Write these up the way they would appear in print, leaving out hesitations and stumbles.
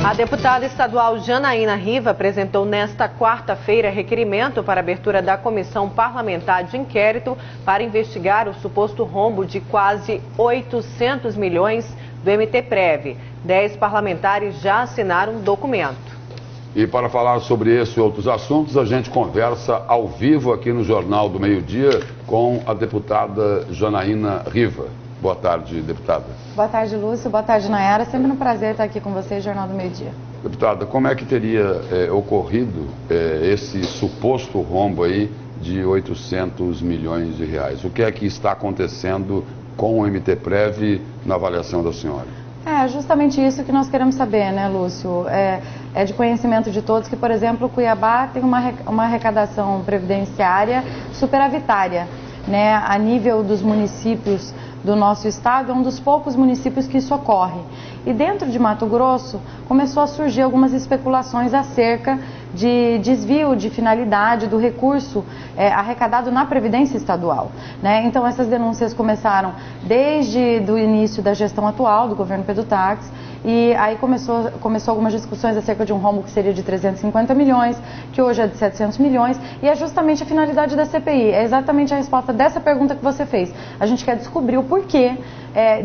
A deputada estadual Janaína Riva apresentou nesta quarta-feira requerimento para abertura da comissão parlamentar de inquérito para investigar o suposto rombo de quase 800 milhões do MTPrev. 10 parlamentares já assinaram um documento. E para falar sobre esse e outros assuntos, a gente conversa ao vivo aqui no Jornal do Meio-Dia com a deputada Janaína Riva. Boa tarde, deputada. Boa tarde, Lúcio. Boa tarde, Nayara. Sempre um prazer estar aqui com vocês, Jornal do Meio-Dia. Deputada, como é que teria ocorrido esse suposto rombo aí de 800 milhões de reais? O que é que está acontecendo com o MTPrev na avaliação da senhora? É justamente isso que nós queremos saber, né, Lúcio? É de conhecimento de todos que, por exemplo, Cuiabá tem uma arrecadação previdenciária superavitária, né, a nível dos municípios do nosso estado, é um dos poucos municípios que isso ocorre. E dentro de Mato Grosso começou a surgir algumas especulações acerca de desvio de finalidade do recurso arrecadado na Previdência Estadual, né? Então essas denúncias começaram desde o início da gestão atual do governo Pedro Taques, e aí começou algumas discussões acerca de um rombo que seria de 350 milhões, que hoje é de 700 milhões, e é justamente a finalidade da CPI, é exatamente a resposta dessa pergunta que você fez. A gente quer descobrir o porquê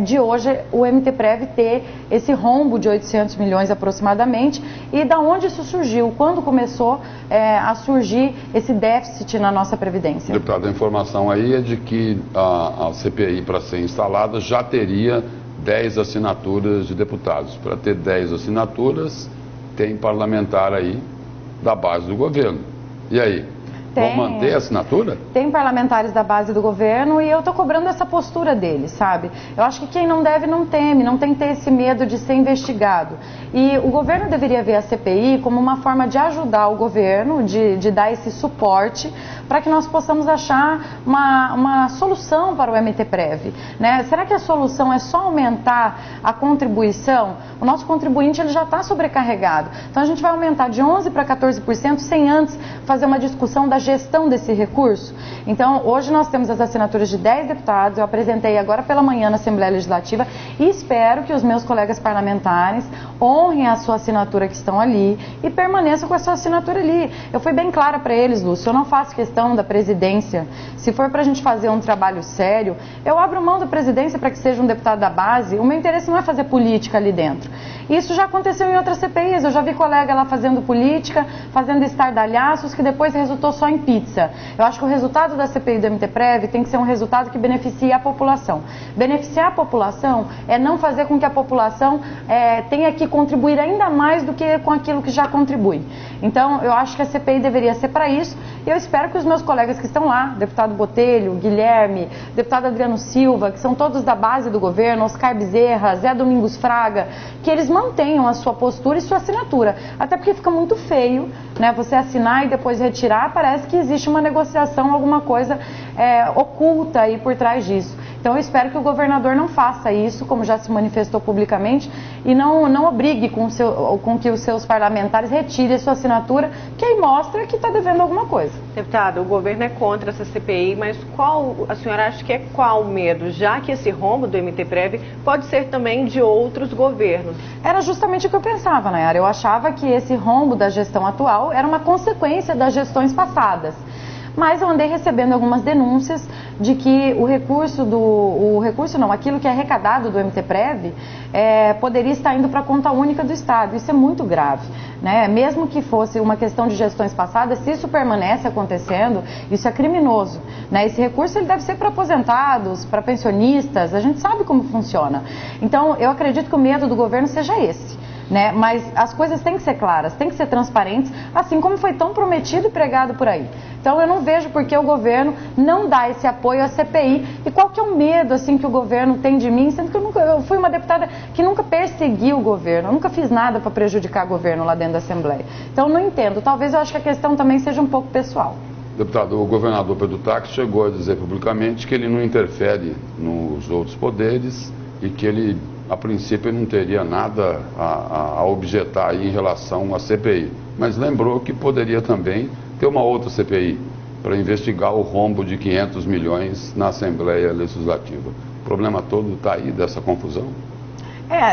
de hoje o MTPrev ter esse rombo de 800 milhões aproximadamente e da onde isso surgiu, quando começou a surgir esse déficit na nossa Previdência. Deputado, a informação aí é de que a CPI, para ser instalada, já teria 10 assinaturas de deputados. Para ter 10 assinaturas, tem parlamentar aí da base do governo. E aí? Vão manter a assinatura? Tem parlamentares da base do governo e eu estou cobrando essa postura deles, sabe? Eu acho que quem não deve não teme, não tem que ter esse medo de ser investigado. E o governo deveria ver a CPI como uma forma de ajudar o governo, de dar esse suporte para que nós possamos achar uma solução para o MTPrev, né? Será que a solução é só aumentar a contribuição? O nosso contribuinte ele já está sobrecarregado. Então a gente vai aumentar de 11% para 14% sem antes fazer uma discussão da gestão desse recurso. Então hoje nós temos as assinaturas de 10 deputados, eu apresentei agora pela manhã na Assembleia Legislativa e espero que os meus colegas parlamentares honrem a sua assinatura que estão ali e permaneçam com a sua assinatura ali. Eu fui bem clara para eles, Lúcio, eu não faço questão da presidência. Se for para a gente fazer um trabalho sério, eu abro mão da presidência para que seja um deputado da base. O meu interesse não é fazer política ali dentro. Isso já aconteceu em outras CPIs, eu já vi colega lá fazendo política, fazendo estardalhaços que depois resultou só em pizza. Eu acho que o resultado da CPI do MTPrev tem que ser um resultado que beneficie a população. Beneficiar a população é não fazer com que a população tenha que contribuir ainda mais do que com aquilo que já contribui. Então, eu acho que a CPI deveria ser para isso e eu espero que os meus colegas que estão lá, deputado Botelho, Guilherme, deputado Adriano Silva, que são todos da base do governo, Oscar Bezerra, Zé Domingos Fraga, que eles mantenham a sua postura e sua assinatura. Até porque fica muito feio, né, você assinar e depois retirar, parece que existe uma negociação, alguma coisa oculta aí por trás disso. Então eu espero que o governador não faça isso, como já se manifestou publicamente, e não obrigue com que os seus parlamentares retirem a sua assinatura, que aí mostra que está devendo alguma coisa. Deputada, o governo é contra essa CPI, mas a senhora acha que qual o medo, já que esse rombo do MTPrev pode ser também de outros governos? Era justamente o que eu pensava, Nayara. Eu achava que esse rombo da gestão atual era uma consequência das gestões passadas. Mas eu andei recebendo algumas denúncias de que aquilo que é arrecadado do MTPrev poderia estar indo para a conta única do Estado. Isso é muito grave, né? Mesmo que fosse uma questão de gestões passadas, se isso permanece acontecendo, isso é criminoso, né? Esse recurso ele deve ser para aposentados, para pensionistas, a gente sabe como funciona. Então, eu acredito que o medo do governo seja esse. Né? Mas as coisas têm que ser claras, têm que ser transparentes, assim como foi tão prometido e pregado por aí. Então eu não vejo por que o governo não dá esse apoio à CPI e qual que é o medo assim, que o governo tem de mim, sendo que eu fui uma deputada que nunca persegui o governo, eu nunca fiz nada para prejudicar o governo lá dentro da Assembleia. Então eu não entendo, talvez eu acho que a questão também seja um pouco pessoal. Deputado, o governador Pedro Taques chegou a dizer publicamente que ele não interfere nos outros poderes e que ele, a princípio, não teria nada a objetar aí em relação à CPI. Mas lembrou que poderia também ter uma outra CPI para investigar o rombo de 500 milhões na Assembleia Legislativa. O problema todo está aí dessa confusão?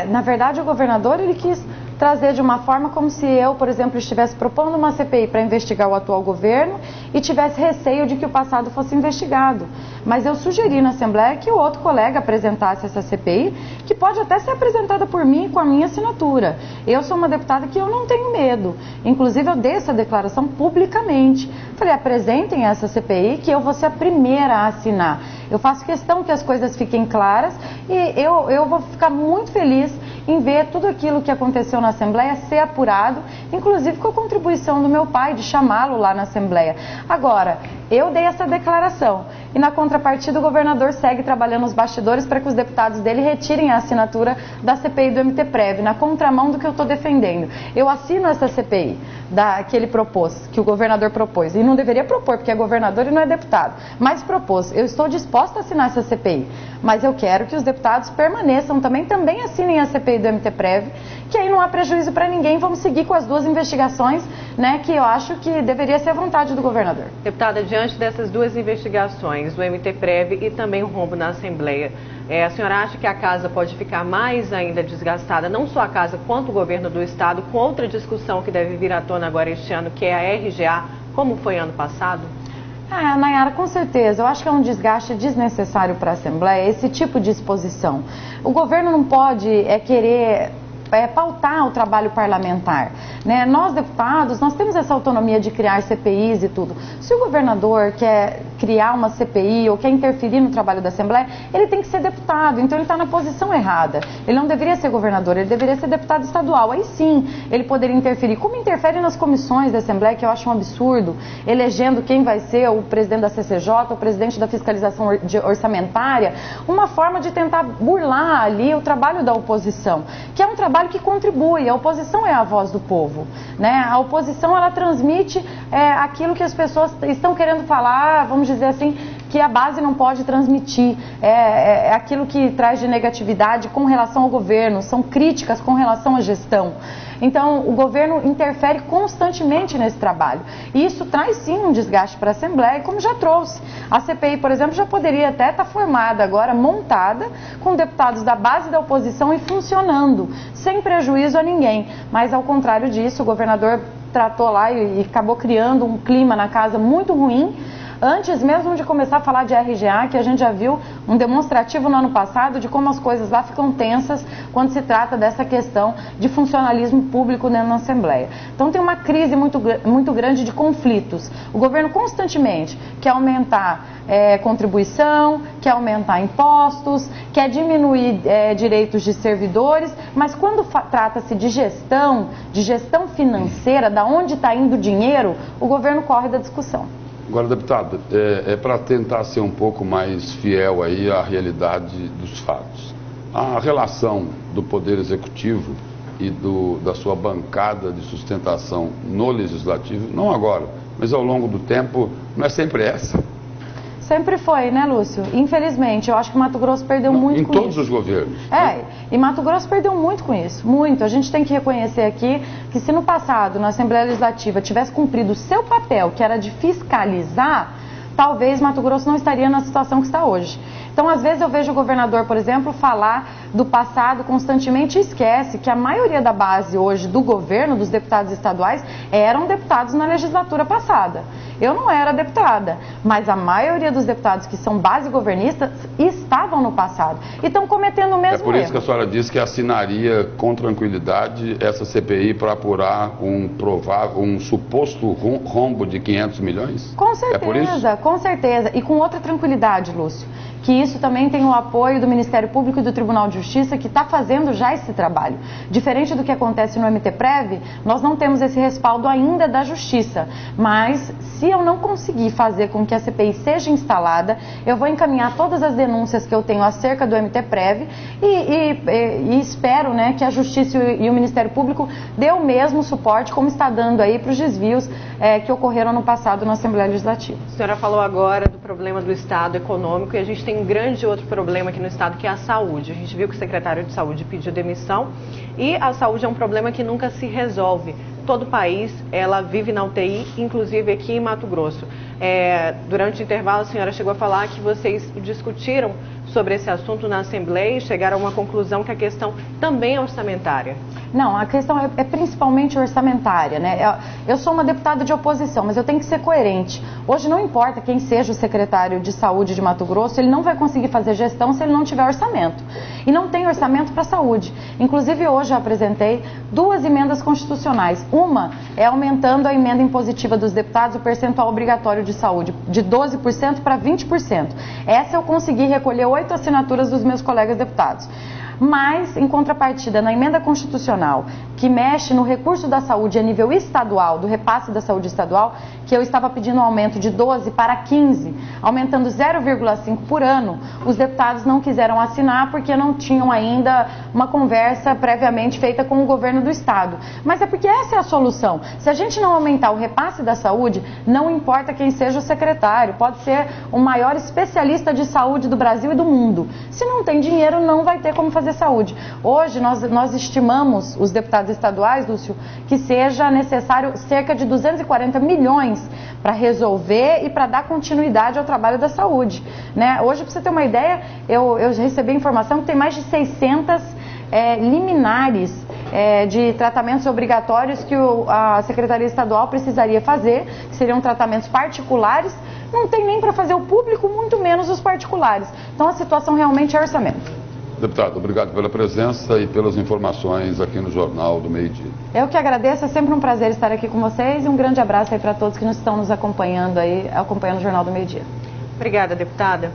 Na verdade, o governador ele quis trazer de uma forma como se eu, por exemplo, estivesse propondo uma CPI para investigar o atual governo e tivesse receio de que o passado fosse investigado. Mas eu sugeri na Assembleia que o outro colega apresentasse essa CPI, que pode até ser apresentada por mim com a minha assinatura. Eu sou uma deputada que eu não tenho medo. Inclusive, eu dei essa declaração publicamente. Falei, apresentem essa CPI que eu vou ser a primeira a assinar. Eu faço questão que as coisas fiquem claras e eu vou ficar muito feliz em ver tudo aquilo que aconteceu na Assembleia ser apurado, inclusive com a contribuição do meu pai, de chamá-lo lá na Assembleia. Agora, eu dei essa declaração e na contrapartida o governador segue trabalhando nos bastidores para que os deputados dele retirem a assinatura da CPI do MTPrev, na contramão do que eu estou defendendo. Eu assino essa CPI que ele propôs, que o governador propôs, e não deveria propor, porque é governador e não é deputado, mas propôs. Eu estou disposta a assinar essa CPI, mas eu quero que os deputados permaneçam também assinem a CPI do MTPrev, que aí não há prejuízo para ninguém. Vamos seguir com as duas investigações, né, que eu acho que deveria ser a vontade do governador. Deputada, diante dessas duas investigações, o MTPrev e também o rombo na Assembleia, a senhora acha que a casa pode ficar mais ainda desgastada, não só a casa quanto o governo do estado, com outra discussão que deve vir à tona agora este ano, que é a RGA, como foi ano passado? Nayara, com certeza. Eu acho que é um desgaste desnecessário para a Assembleia esse tipo de exposição. O governo não pode querer pautar o trabalho parlamentar, né? Nós, deputados, nós temos essa autonomia de criar CPIs e tudo. Se o governador quer criar uma CPI ou quer interferir no trabalho da Assembleia, ele tem que ser deputado, então ele está na posição errada. Ele não deveria ser governador, ele deveria ser deputado estadual. Aí sim, ele poderia interferir. Como interfere nas comissões da Assembleia, que eu acho um absurdo, elegendo quem vai ser o presidente da CCJ, o presidente da fiscalização orçamentária, uma forma de tentar burlar ali o trabalho da oposição, que é um trabalho que contribui. A oposição é a voz do povo, né? A oposição, ela transmite aquilo que as pessoas estão querendo falar, vamos dizer assim, que a base não pode transmitir, aquilo que traz de negatividade com relação ao governo, são críticas com relação à gestão. Então, o governo interfere constantemente nesse trabalho. E isso traz sim um desgaste para a Assembleia, como já trouxe. A CPI, por exemplo, já poderia até estar formada agora, montada, com deputados da base da oposição e funcionando, sem prejuízo a ninguém. Mas, ao contrário disso, o governador tratou lá e acabou criando um clima na casa muito ruim. Antes mesmo de começar a falar de RGA, que a gente já viu um demonstrativo no ano passado de como as coisas lá ficam tensas quando se trata dessa questão de funcionalismo público dentro da Assembleia. Então tem uma crise muito grande de conflitos. O governo constantemente quer aumentar contribuição, quer aumentar impostos, quer diminuir direitos de servidores, mas quando trata-se de gestão financeira, da onde está indo o dinheiro, o governo corre da discussão. Agora, deputado, para tentar ser um pouco mais fiel aí à realidade dos fatos. A relação do Poder Executivo e da sua bancada de sustentação no Legislativo, não agora, mas ao longo do tempo, não é sempre essa? Sempre foi, né, Lúcio? Infelizmente, eu acho que Mato Grosso perdeu muito com isso. Em todos os governos. E Mato Grosso perdeu muito com isso, muito. A gente tem que reconhecer aqui que se no passado, na Assembleia Legislativa, tivesse cumprido o seu papel, que era de fiscalizar, talvez Mato Grosso não estaria na situação que está hoje. Então, às vezes eu vejo o governador, por exemplo, falar do passado constantemente e esquece que a maioria da base hoje do governo, dos deputados estaduais, eram deputados na legislatura passada. Eu não era deputada, mas a maioria dos deputados que são base governista estavam no passado e estão cometendo o mesmo erro. É por isso que a senhora disse que assinaria com tranquilidade essa CPI para apurar um suposto rombo de 500 milhões? Com certeza, é por isso? Com certeza. E com outra tranquilidade, Lúcio, que isso também tem o apoio do Ministério Público e do Tribunal de Justiça, que está fazendo já esse trabalho. Diferente do que acontece no MTPrev, nós não temos esse respaldo ainda da Justiça, mas se eu não conseguir fazer com que a CPI seja instalada, eu vou encaminhar todas as denúncias que eu tenho acerca do MTPrev e espero, né, que a Justiça e o Ministério Público dê o mesmo suporte como está dando aí para os desvios que ocorreram no passado na Assembleia Legislativa. A senhora falou agora do problema do Estado econômico e a gente tem um grande outro problema aqui no Estado, que é a saúde. A gente viu que o secretário de Saúde pediu demissão e a saúde é um problema que nunca se resolve. Todo o país, ela vive na UTI, inclusive aqui em Mato Grosso. Durante o intervalo, a senhora chegou a falar que vocês discutiram sobre esse assunto na Assembleia e chegaram a uma conclusão que a questão também é orçamentária. Não, a questão é principalmente orçamentária, né? Eu sou uma deputada de oposição, mas eu tenho que ser coerente. Hoje não importa quem seja o secretário de saúde de Mato Grosso, ele não vai conseguir fazer gestão se ele não tiver orçamento. E não tem orçamento para a saúde. Inclusive hoje eu apresentei 2 emendas constitucionais. Uma é aumentando a emenda impositiva dos deputados, o percentual obrigatório de saúde, de 12% para 20%. Essa eu consegui recolher 8 assinaturas dos meus colegas deputados. Mas, em contrapartida, na emenda constitucional, que mexe no recurso da saúde a nível estadual, do repasse da saúde estadual, que eu estava pedindo um aumento de 12 para 15, aumentando 0,5 por ano, os deputados não quiseram assinar porque não tinham ainda uma conversa previamente feita com o governo do estado. Mas é porque essa é a solução. Se a gente não aumentar o repasse da saúde, não importa quem seja o secretário, pode ser o maior especialista de saúde do Brasil e do mundo. Se não tem dinheiro, não vai ter como fazer saúde. Hoje nós estimamos, os deputados estaduais, Lúcio, que seja necessário cerca de 240 milhões para resolver e para dar continuidade ao trabalho da saúde, né? Hoje, para você ter uma ideia, eu recebi a informação que tem mais de 600 liminares de tratamentos obrigatórios que a Secretaria Estadual precisaria fazer, que seriam tratamentos particulares. Não tem nem para fazer o público, muito menos os particulares. Então a situação realmente é orçamento. Deputado, obrigado pela presença e pelas informações aqui no Jornal do Meio-Dia. Eu que agradeço, é sempre um prazer estar aqui com vocês e um grande abraço aí para todos que estão nos acompanhando aí, acompanhando o Jornal do Meio-Dia. Obrigada, deputada.